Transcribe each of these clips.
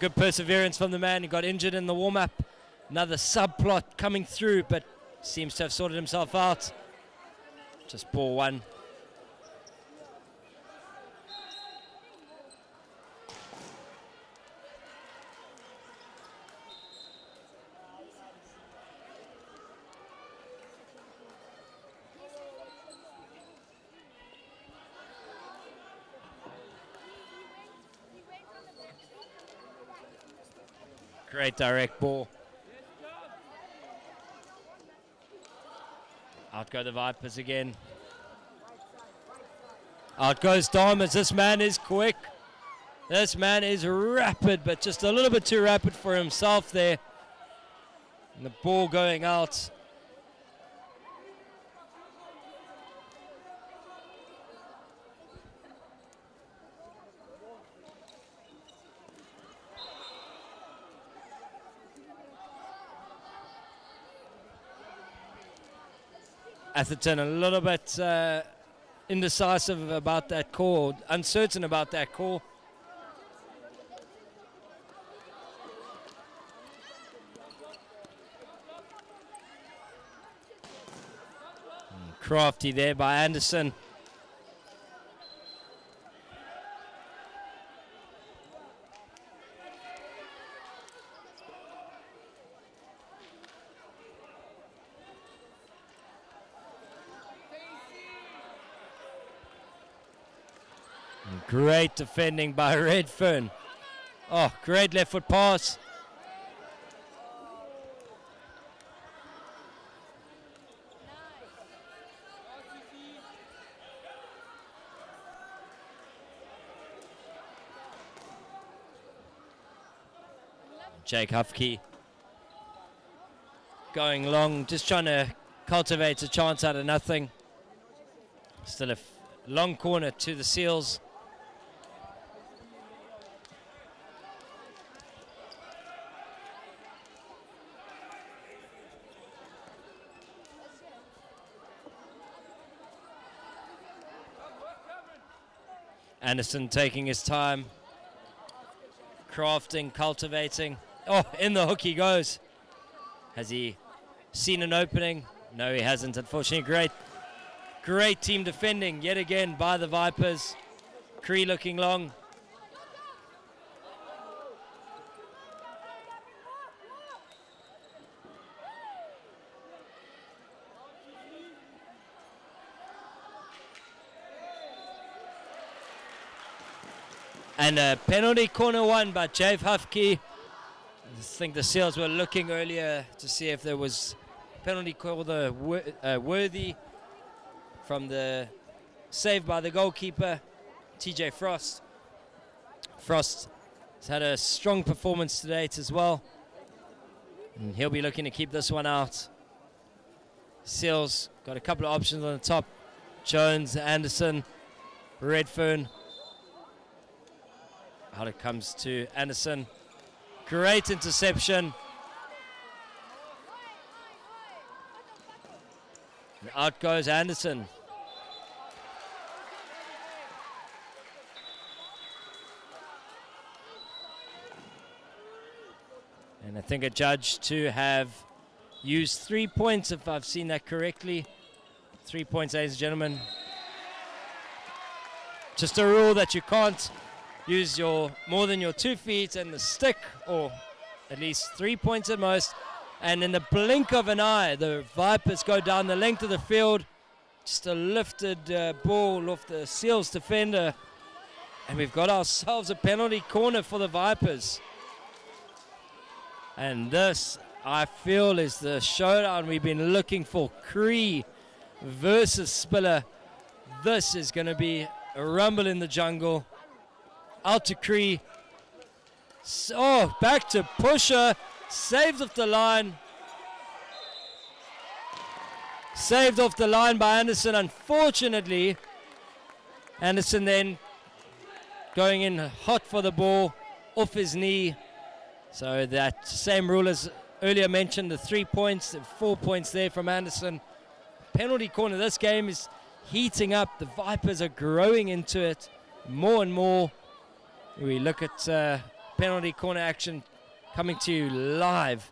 good perseverance from the man. He got injured in the warm-up. Another subplot coming through, but seems to have sorted himself out. Just ball one. Great direct ball. Out go the Vipers again. Out goes Diamonds. This man is quick. This man is rapid, but just a little bit too rapid for himself there. And the ball going out. Atherton a little bit indecisive about that call, uncertain about that call. Crafty there by Anderson. Great defending by Redfern. Oh, great left foot pass. Jake Hufke going long, just trying to cultivate a chance out of nothing. Still a long corner to the Seals. Anderson taking his time, crafting, cultivating. Oh, in the hook he goes. Has he seen an opening? No, he hasn't, unfortunately. Great team defending yet again by the Vipers. Cree looking long. And a penalty corner won by Jave Hufke. I think the Seals were looking earlier to see if there was penalty called worthy from the save by the goalkeeper, TJ Frost. Frost has had a strong performance to date as well. And he'll be looking to keep this one out. Seals got a couple of options on the top. Jones, Anderson, Redfern. Out it comes to Anderson. Great interception. And out goes Anderson. And I think a judge to have used 3 points, if I've seen that correctly. 3 points, ladies and gentlemen. Just a rule that you can't use more than your 2 feet and the stick, or at least 3 points at most. And in the blink of an eye, the Vipers go down the length of the field. Just a lifted ball off the Seals defender. And we've got ourselves a penalty corner for the Vipers. And this, I feel, is the showdown we've been looking for. Cree versus Spiller. This is going to be a rumble in the jungle. Out to Cree. Oh, back to Pusher. Saved off the line. Saved off the line by Anderson. Unfortunately, Anderson then going in hot for the ball off his knee. So that same rule as earlier mentioned, the 3 points, the 4 points there from Anderson. Penalty corner. This game is heating up. The Vipers are growing into it more and more. We look at penalty corner action coming to you live.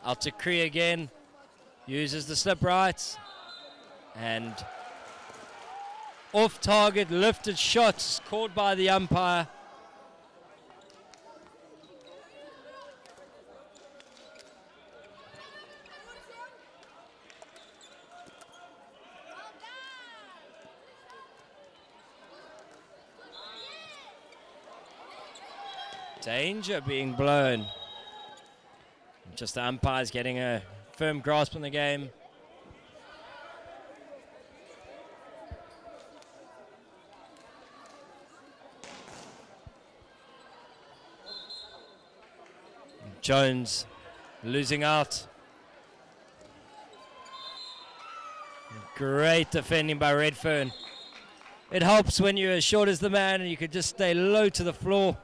Out to Cree again, uses the slip right, and off target lifted shots called by the umpire. Danger being blown. Just the umpires getting a firm grasp on the game. Jones losing out. Great defending by Redfern. It helps when you're as short as the man and you could just stay low to the floor.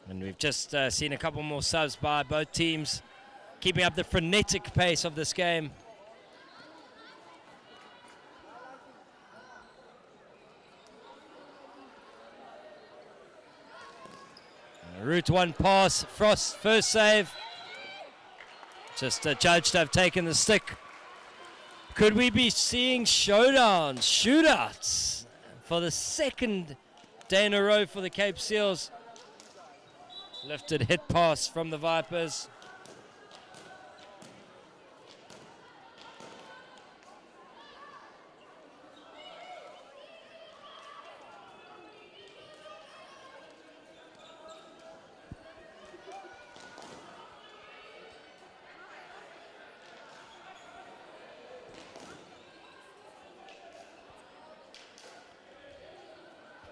And we've just seen a couple more subs by both teams, keeping up the frenetic pace of this game. Route 1 pass, Frost first save. Just judged to have taken the stick. Could we be seeing showdowns, shootouts for the second day in a row for the Cape Seals? Lifted hit pass from the Vipers.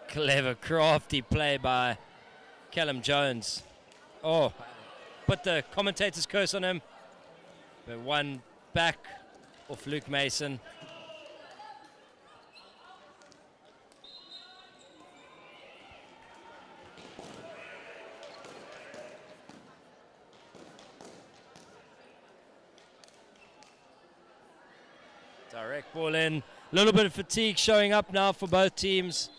Clever, crafty play by Callum Jones. Oh, put the commentator's curse on him. But one back off Luke Mason. Direct ball in. A little bit of fatigue showing up now for both teams.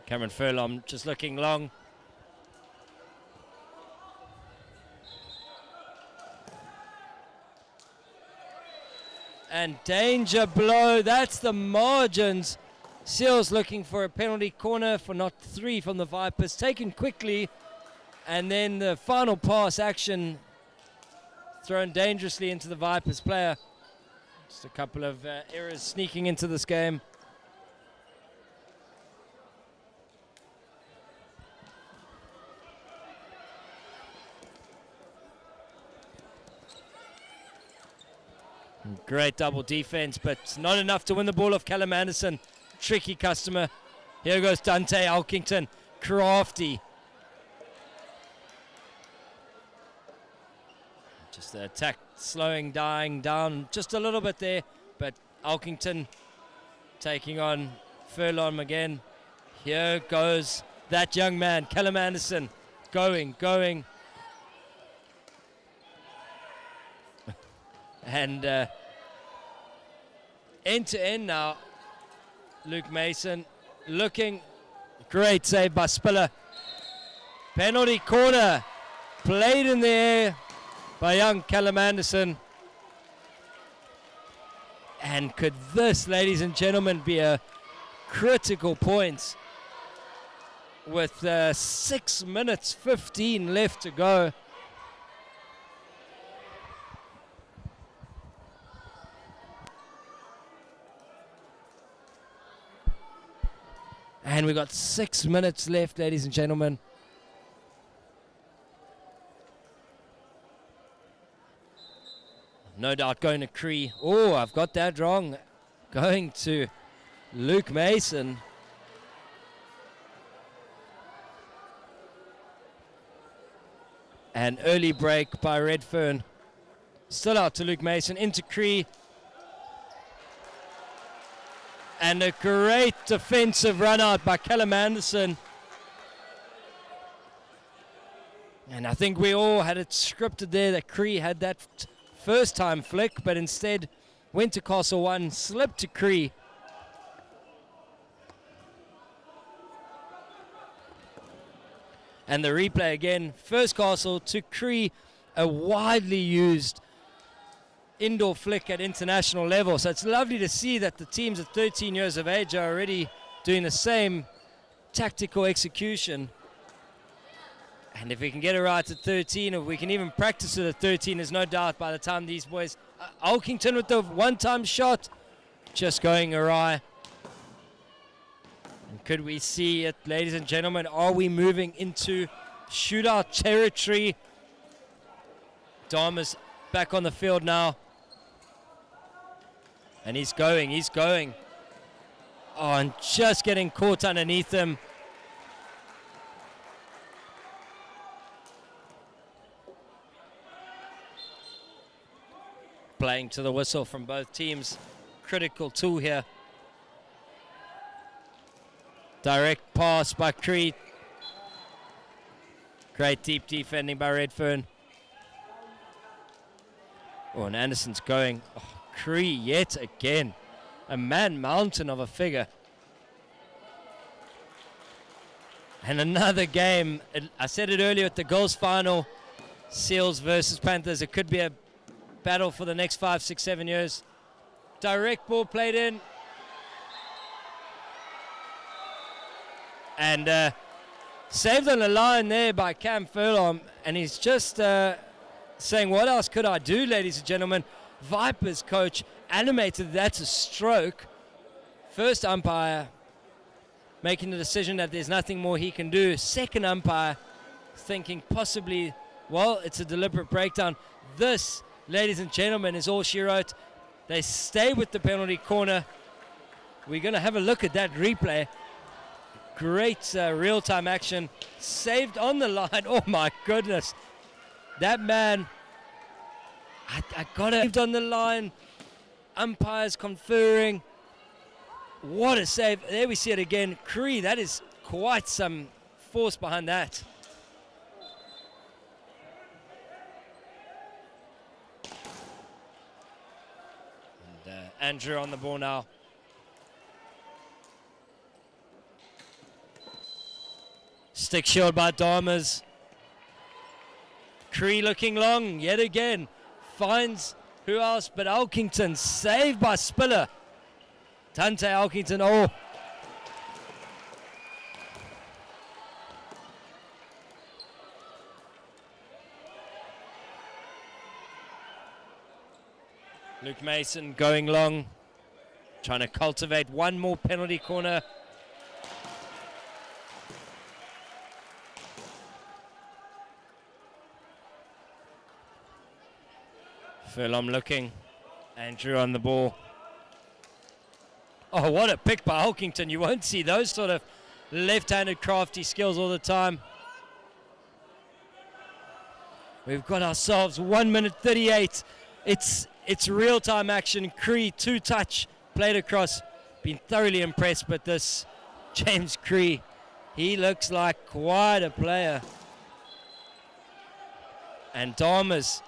Cameron Furlong just looking long. And danger blow, that's the margins. Seals looking for a penalty corner for not 3 from the Vipers. Taken quickly, and then the final pass action thrown dangerously into the Vipers player. Just a couple of errors sneaking into this game. Great double defense, but not enough to win the ball off Callum Anderson. Tricky customer. Here goes Dante Alkington. Crafty. Just the attack slowing, dying down just a little bit there, but Alkington taking on Furlong again. Here goes that young man, Callum Anderson. Going. And end to end now. Luke Mason looking great save by Spiller. Penalty corner played in the air by young Callum Anderson. And could this, ladies and gentlemen, be a critical point with 6 minutes 15 left to go? And we've got 6 minutes left, ladies and gentlemen. No doubt going to Cree. Oh, I've got that wrong. Going to Luke Mason. An early break by Redfern. Still out to Luke Mason, into Cree. And a great defensive run out by Callum Anderson. And I think we all had it scripted there that Cree had that first time flick, but instead went to Castle 1, slipped to Cree. And the replay again, first Castle to Cree, a widely used indoor flick at international level. So it's lovely to see that the teams at 13 years of age are already doing the same tactical execution. And if we can get it right at 13, or we can even practice it at 13, there's no doubt by the time these boys... Alkington with the one-time shot, just going awry. And could we see it, ladies and gentlemen? Are we moving into shootout territory? Dharma's back on the field now. And he's going. Oh, and just getting caught underneath him. Playing to the whistle from both teams. Critical tool here. Direct pass by Cree. Great deep defending by Redfern. Oh, and Anderson's going. Oh, Cree yet again. A man-mountain of a figure. And another game. I said it earlier at the girls' final. Seals versus Panthers. It could be a battle for the next 5, 6, 7 years. Direct ball played in. And saved on the line there by Cam Furlong. And he's just saying, what else could I do, ladies and gentlemen? Vipers coach animated that's a stroke. First umpire making the decision that there's nothing more he can do. Second umpire thinking possibly, well, it's a deliberate breakdown. This, ladies and gentlemen, is all she wrote. They stay with the penalty corner. We're going to have a look at that replay. Great real-time action. Saved on the line. Oh, my goodness. That man, I got it on the line. Umpires conferring. What a save. There we see it again. Cree, that is quite some force behind that. And Andrew on the ball now. Stick shield by Dharmas. Cree looking long yet again. Finds who else but Alkington. Saved by Spiller. Tante Alkington. Oh. Luke Mason going long. Trying to cultivate one more penalty corner. Furlong looking. Andrew on the ball. Oh, what a pick by Alkington. You won't see those sort of left-handed crafty skills all the time. We've got ourselves 1 minute 38. It's real-time action. Cree, 2-touch, played across. Been thoroughly impressed with this James Cree. He looks like quite a player. And Dharmas,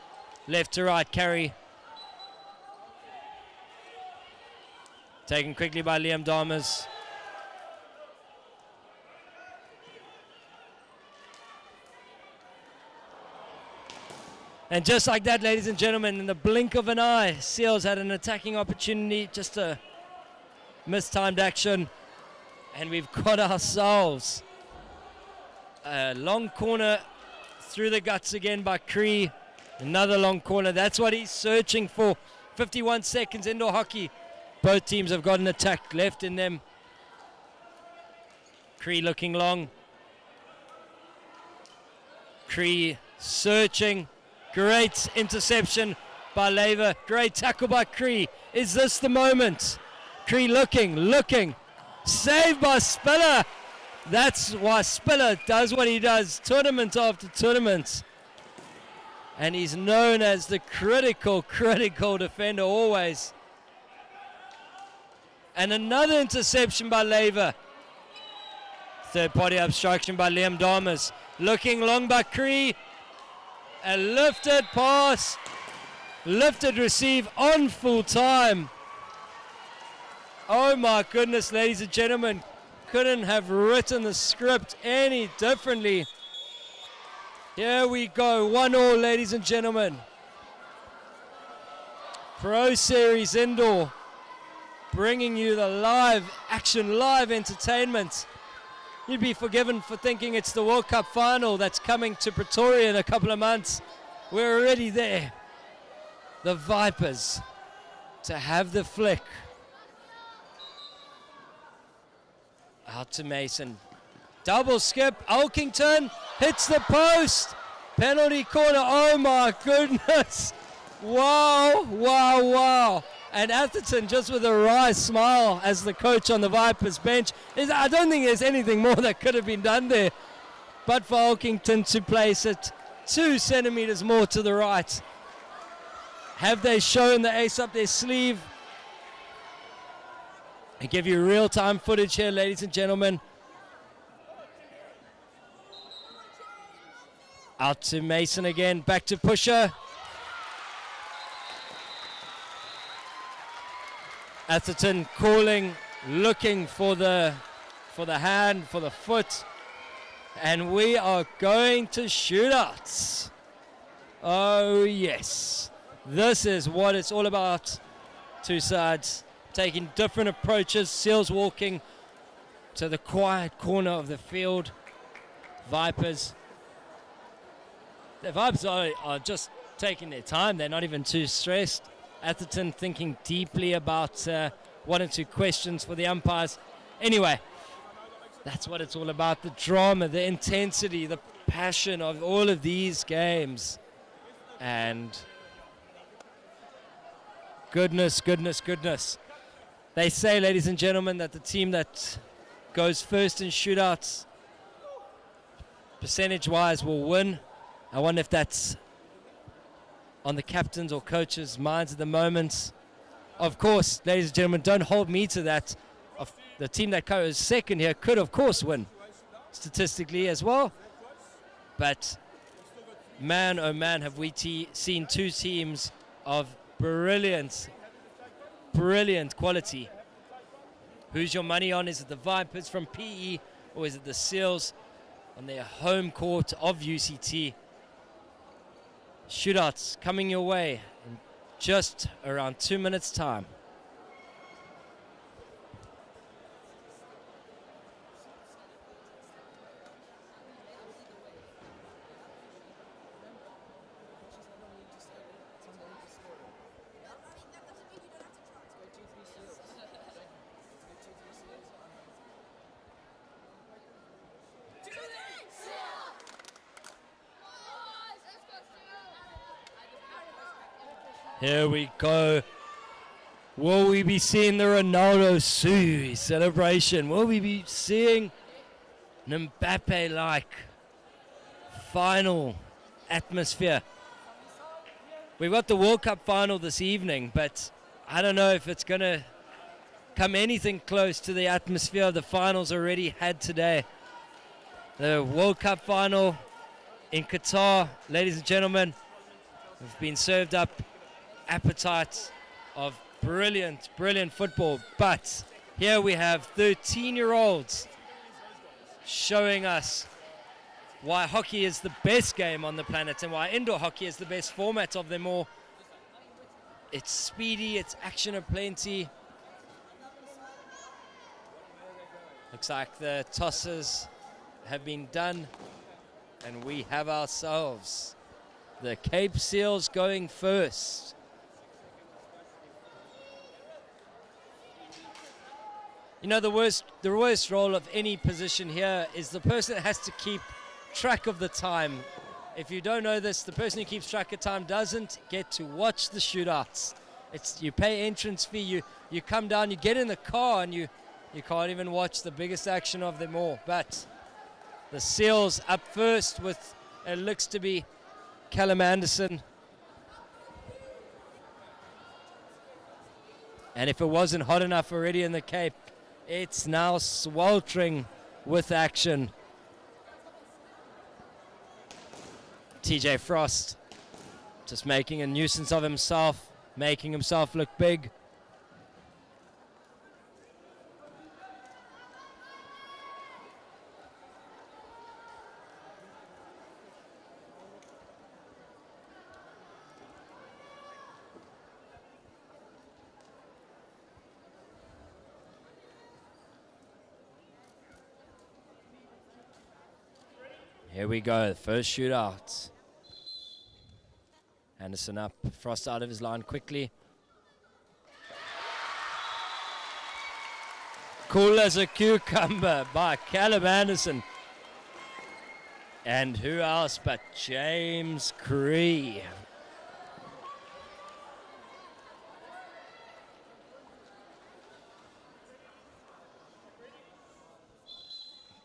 left to right carry. Taken quickly by Liam Dharmas. And just like that, ladies and gentlemen, in the blink of an eye, Seals had an attacking opportunity, just a mistimed action. And we've got ourselves a long corner through the guts again by Cree. Another long corner. That's what he's searching for. 51 seconds indoor hockey. Both teams have got an attack left in them. Cree looking long. Cree searching. Great interception by Lever. Great tackle by Cree. Is this the moment? Cree looking. Saved by Spiller. That's why Spiller does what he does tournament after tournament. And he's known as the critical defender always. And another interception by Lever. Third party obstruction by Liam Damas. Looking long by Cree. A lifted pass. Lifted receive on full time. Oh my goodness, ladies and gentlemen. Couldn't have written the script any differently. Here we go, 1-1, ladies and gentlemen. Pro Series Indoor, bringing you the live action, live entertainment. You'd be forgiven for thinking it's the World Cup final that's coming to Pretoria in a couple of months. We're already there. The Vipers to have the flick. Out to Mason. Double skip. Elkington hits the post. Penalty corner. Oh my goodness. Wow. And Atherton just with a wry smile as the coach on the Vipers bench. I don't think there's anything more that could have been done there. But for Elkington to place it 2 centimeters more to the right. Have they shown the ace up their sleeve? I give you real-time footage here, ladies and gentlemen. Out to Mason again, back to Pusher. Atherton calling, looking for the hand, for the foot. And we are going to shootouts. Oh yes. This is what it's all about. Two sides taking different approaches. Seals walking to the quiet corner of the field. Vipers. The Vipers are just taking their time. They're not even too stressed. Atherton thinking deeply about 1 or 2 questions for the umpires. Anyway, that's what it's all about. The drama, the intensity, the passion of all of these games. And goodness. They say, ladies and gentlemen, that the team that goes first in shootouts, percentage-wise, will win. I wonder if that's on the captains or coaches' minds at the moment. Of course, ladies and gentlemen, don't hold me to that. The team that goes second here could, of course, win statistically as well. But man, oh man, have we seen 2 teams of brilliant quality. Who's your money on? Is it the Vipers from PE or is it the Seals on their home court of UCT? Shootouts coming your way in just around 2 minutes' time. Here we go. Will we be seeing the Ronaldo Sui celebration? Will we be seeing an Mbappe-like final atmosphere? We've got the World Cup final this evening, but I don't know if it's going to come anything close to the atmosphere of the finals already had today. The World Cup final in Qatar, ladies and gentlemen, have been served up appetite of brilliant football. But here we have 13-year-olds showing us why hockey is the best game on the planet and why indoor hockey is the best format of them all. It's speedy, it's action aplenty. Looks like the tosses have been done and we have ourselves the Cape Seals going first. You know, the worst role of any position here is the person that has to keep track of the time. If you don't know this, the person who keeps track of time doesn't get to watch the shootouts. You pay entrance fee, you come down, you get in the car, and you can't even watch the biggest action of them all. But the Seals up first with, it looks to be Callum Anderson. And if it wasn't hot enough already in the Cape, it's now sweltering with action. TJ Frost just making a nuisance of himself, making himself look big. Here we go, the first shootout. Anderson up, Frost out of his line quickly. Cool as a cucumber by Callum Anderson. And who else but James Cree.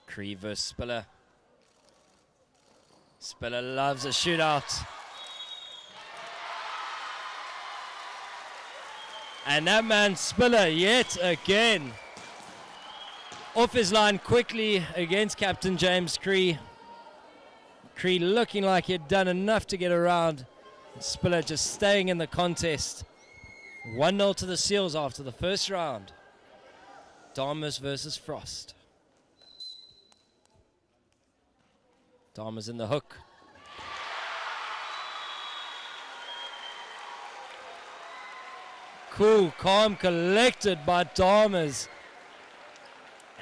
Cree versus Spiller. Spiller loves a shootout. And that man Spiller yet again off his line quickly against Captain James Cree. Cree looking like he had done enough to get around. Spiller just staying in the contest. 1-0 to the Seals after the first round. Dharmas versus Frost. Dharma's in the hook. Cool, calm, collected by Dharmas.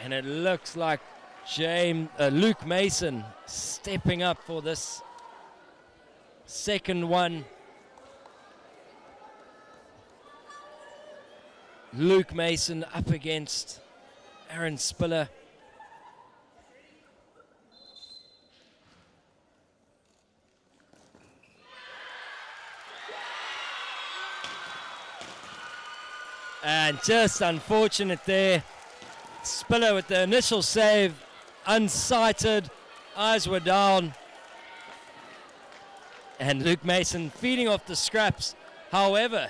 And it looks like Luke Mason stepping up for this second one. Luke Mason up against Aaron Spiller. And just unfortunate there. Spiller with the initial save, unsighted, eyes were down. And Luke Mason feeding off the scraps. However,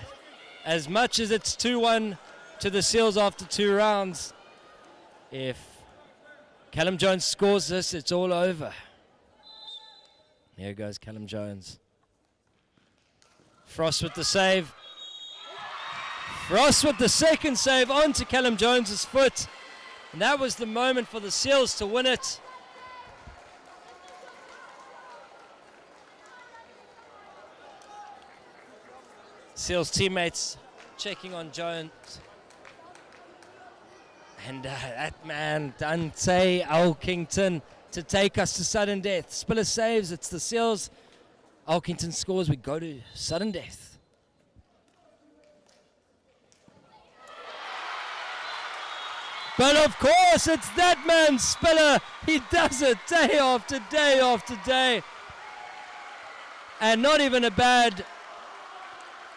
as much as it's 2-1 to the Seals after 2 rounds, if Callum Jones scores this, it's all over. Here goes Callum Jones. Frost with the save. Frost with the second save onto Callum Jones's foot. And that was the moment for the Seals to win it. Seals teammates checking on Jones. And that man, Dante Elkington, to take us to sudden death. Spiller saves, it's the Seals. Elkington scores, we go to sudden death. But of course, it's that man, Spiller. He does it day after day after day. And not even a bad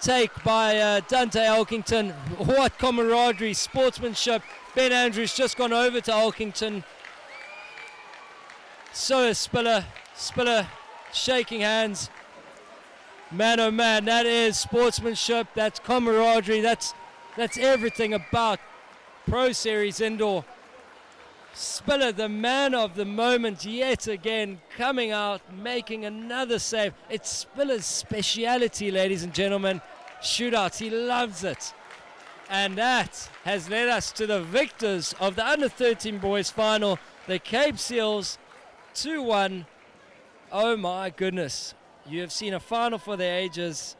take by Dante Elkington. What camaraderie, sportsmanship. Ben Andrews just gone over to Elkington. So is Spiller. Spiller shaking hands. Man, oh man, that is sportsmanship. That's camaraderie. That's everything about Pro Series Indoor. Spiller, the man of the moment, yet again coming out, making another save. It's Spiller's speciality, ladies and gentlemen. Shootouts, he loves it. And that has led us to the victors of the Under-13 Boys Final, the Cape Seals, 2-1. Oh my goodness. You have seen a final for the ages.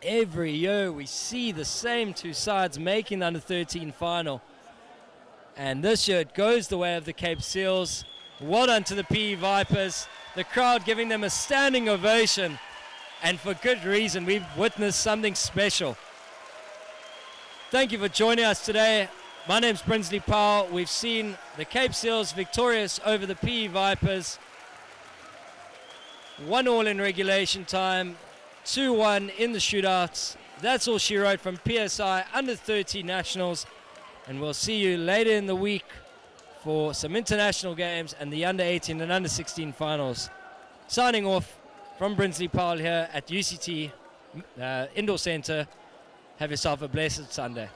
Every year we see the same two sides making the Under-13 final. And this year it goes the way of the Cape Seals. Well done to the PE Vipers. The crowd giving them a standing ovation. And for good reason, we've witnessed something special. Thank you for joining us today. My name's Brinsley Powell. We've seen the Cape Seals victorious over the PE Vipers. 1-1 in regulation time, 2-1 in the shootouts. That's all she wrote from PSI under 13 nationals. And we'll see you later in the week for some international games and the under 18 and under 16 finals. Signing off from Brinsley Powell here at UCT Indoor Centre. Have yourself a blessed Sunday.